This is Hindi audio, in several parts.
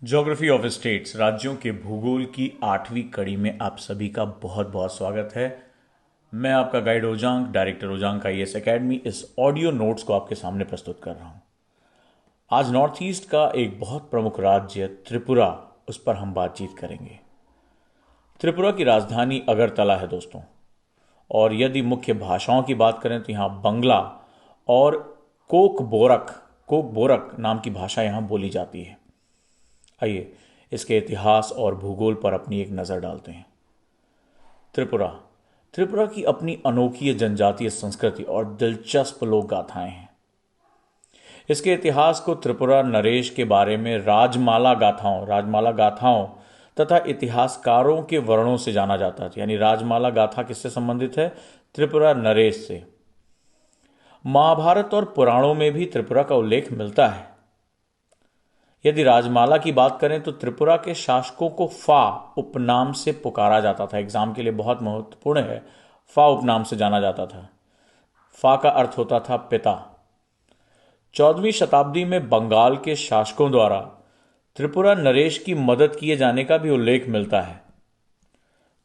ज्योग्राफी ऑफ स्टेट्स राज्यों के भूगोल की 8वीं कड़ी में आप सभी का बहुत बहुत स्वागत है। मैं आपका गाइड ओजांग, डायरेक्टर ओजांग आईएएस एकेडमी, इस ऑडियो नोट्स को आपके सामने प्रस्तुत कर रहा हूं। आज नॉर्थ ईस्ट का एक बहुत प्रमुख राज्य त्रिपुरा, उस पर हम बातचीत करेंगे। त्रिपुरा की राजधानी अगरतला है दोस्तों, और यदि मुख्य भाषाओं की बात करें तो यहाँ बंगला और कोकबोरक नाम की भाषा यहाँ बोली जाती है। आइए इसके इतिहास और भूगोल पर अपनी एक नज़र डालते हैं। त्रिपुरा त्रिपुरा की अपनी अनोखी जनजातीय संस्कृति और दिलचस्प लोक गाथाएं हैं। इसके इतिहास को त्रिपुरा नरेश के बारे में राजमाला गाथाओं तथा इतिहासकारों के वर्णों से जाना जाता है। यानी राजमाला गाथा किससे संबंधित है? त्रिपुरा नरेश से। महाभारत और पुराणों में भी त्रिपुरा का उल्लेख मिलता है। यदि राजमाला की बात करें तो त्रिपुरा के शासकों को फा उपनाम से पुकारा जाता था। एग्जाम के लिए बहुत महत्वपूर्ण है, फा उपनाम से जाना जाता था। फा का अर्थ होता था पिता। 14वीं शताब्दी में बंगाल के शासकों द्वारा त्रिपुरा नरेश की मदद किए जाने का भी उल्लेख मिलता है।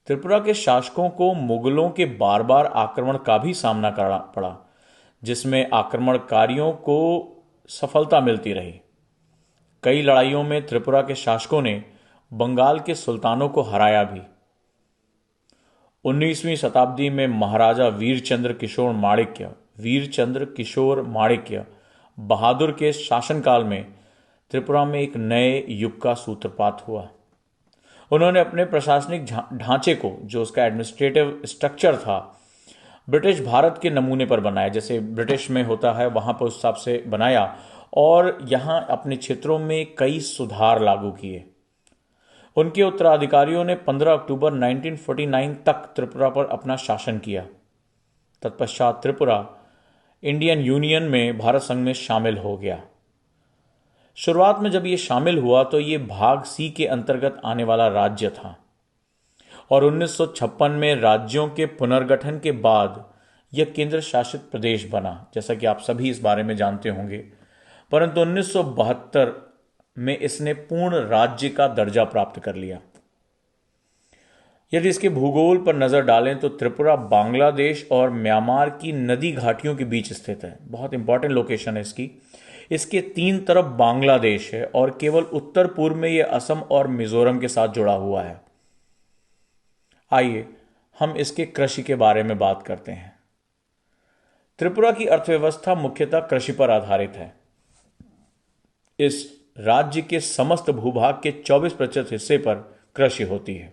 त्रिपुरा के शासकों को मुगलों के बार बार आक्रमण का भी सामना करना पड़ा, जिसमें आक्रमणकारियों को सफलता मिलती रही। कई लड़ाइयों में त्रिपुरा के शासकों ने बंगाल के सुल्तानों को हराया भी। 19वीं शताब्दी में महाराजा वीरचंद्र किशोर माणिक्य बहादुर के शासनकाल में त्रिपुरा में एक नए युग का सूत्रपात हुआ। उन्होंने अपने प्रशासनिक ढांचे को, जो उसका एडमिनिस्ट्रेटिव स्ट्रक्चर था, ब्रिटिश भारत के नमूने पर बनाया। जैसे ब्रिटिश में होता है वहां पर उस हिसाब से बनाया, और यहां अपने क्षेत्रों में कई सुधार लागू किए। उनके उत्तराधिकारियों ने 15 अक्टूबर 1949 तक त्रिपुरा पर अपना शासन किया। तत्पश्चात त्रिपुरा इंडियन यूनियन में भारत संघ में शामिल हो गया। शुरुआत में जब यह शामिल हुआ तो यह भाग सी के अंतर्गत आने वाला राज्य था, और 1956 में राज्यों के पुनर्गठन के बाद यह केंद्र शासित प्रदेश बना, जैसा कि आप सभी इस बारे में जानते होंगे। परंतु 1972 में इसने पूर्ण राज्य का दर्जा प्राप्त कर लिया। यदि इसके भूगोल पर नजर डालें तो त्रिपुरा बांग्लादेश और म्यांमार की नदी घाटियों के बीच स्थित है। बहुत इंपॉर्टेंट लोकेशन है इसकी। इसके 3 तरफ बांग्लादेश है और केवल उत्तर पूर्व में यह असम और मिजोरम के साथ जुड़ा हुआ है। आइए हम इसके कृषि के बारे में बात करते हैं। त्रिपुरा की अर्थव्यवस्था मुख्यतः कृषि पर आधारित है। इस राज्य के समस्त भूभाग के 24% हिस्से पर कृषि होती है,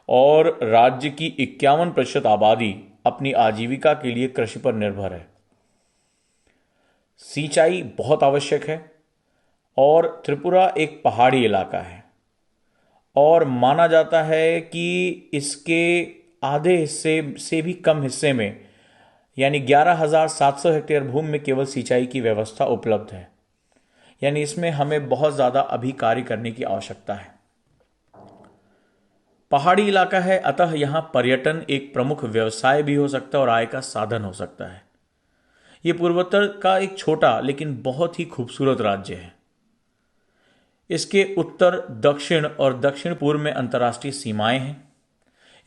और राज्य की 51% आबादी अपनी आजीविका के लिए कृषि पर निर्भर है। सिंचाई बहुत आवश्यक है, और त्रिपुरा एक पहाड़ी इलाका है, और माना जाता है कि इसके आधे हिस्से से भी कम हिस्से में, यानी 11,700 हेक्टेयर भूमि में केवल सिंचाई की व्यवस्था उपलब्ध है। यानी इसमें हमें बहुत ज़्यादा अभी कार्य करने की आवश्यकता है। पहाड़ी इलाका है, अतः यहाँ पर्यटन एक प्रमुख व्यवसाय भी हो सकता है और आय का साधन हो सकता है। यह पूर्वोत्तर का एक छोटा लेकिन बहुत ही खूबसूरत राज्य है। इसके उत्तर, दक्षिण और दक्षिण पूर्व में अंतर्राष्ट्रीय सीमाएं हैं।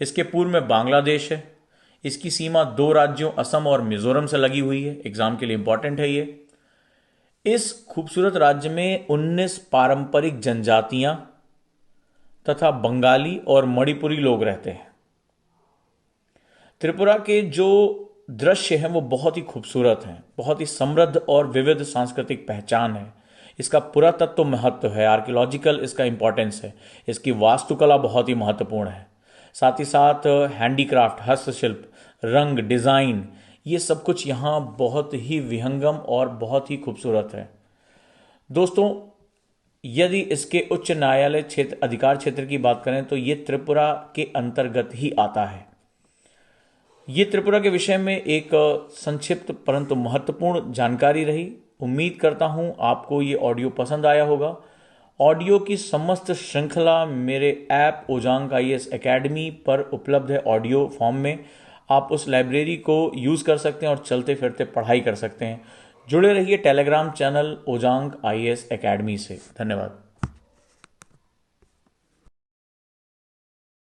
इसके पूर्व में बांग्लादेश है। इसकी सीमा 2 राज्यों असम और मिजोरम से लगी हुई है। एग्जाम के लिए इंपॉर्टेंट है ये। इस खूबसूरत राज्य में 19 पारंपरिक जनजातियां तथा बंगाली और मणिपुरी लोग रहते हैं। त्रिपुरा के जो दृश्य हैं वो बहुत ही खूबसूरत हैं, बहुत ही समृद्ध और विविध सांस्कृतिक पहचान है। इसका पुरातत्व महत्व है, आर्कियोलॉजिकल इसका इंपॉर्टेंस है। इसकी वास्तुकला बहुत ही महत्वपूर्ण है। साथ ही साथ हैंडीक्राफ्ट, हस्तशिल्प, रंग, डिजाइन, ये सब कुछ यहाँ बहुत ही विहंगम और बहुत ही खूबसूरत है। दोस्तों, यदि इसके उच्च न्यायालय अधिकार क्षेत्र की बात करें तो ये त्रिपुरा के अंतर्गत ही आता है। ये त्रिपुरा के विषय में एक संक्षिप्त परंतु महत्वपूर्ण जानकारी रही। उम्मीद करता हूं आपको ये ऑडियो पसंद आया होगा। ऑडियो की समस्त श्रृंखला मेरे ऐप ओजांग आईएएस एकेडमी पर उपलब्ध है ऑडियो फॉर्म में। आप उस लाइब्रेरी को यूज़ कर सकते हैं और चलते फिरते पढ़ाई कर सकते हैं। जुड़े रहिए टेलीग्राम चैनल ओजांग आईएएस एकेडमी से। धन्यवाद।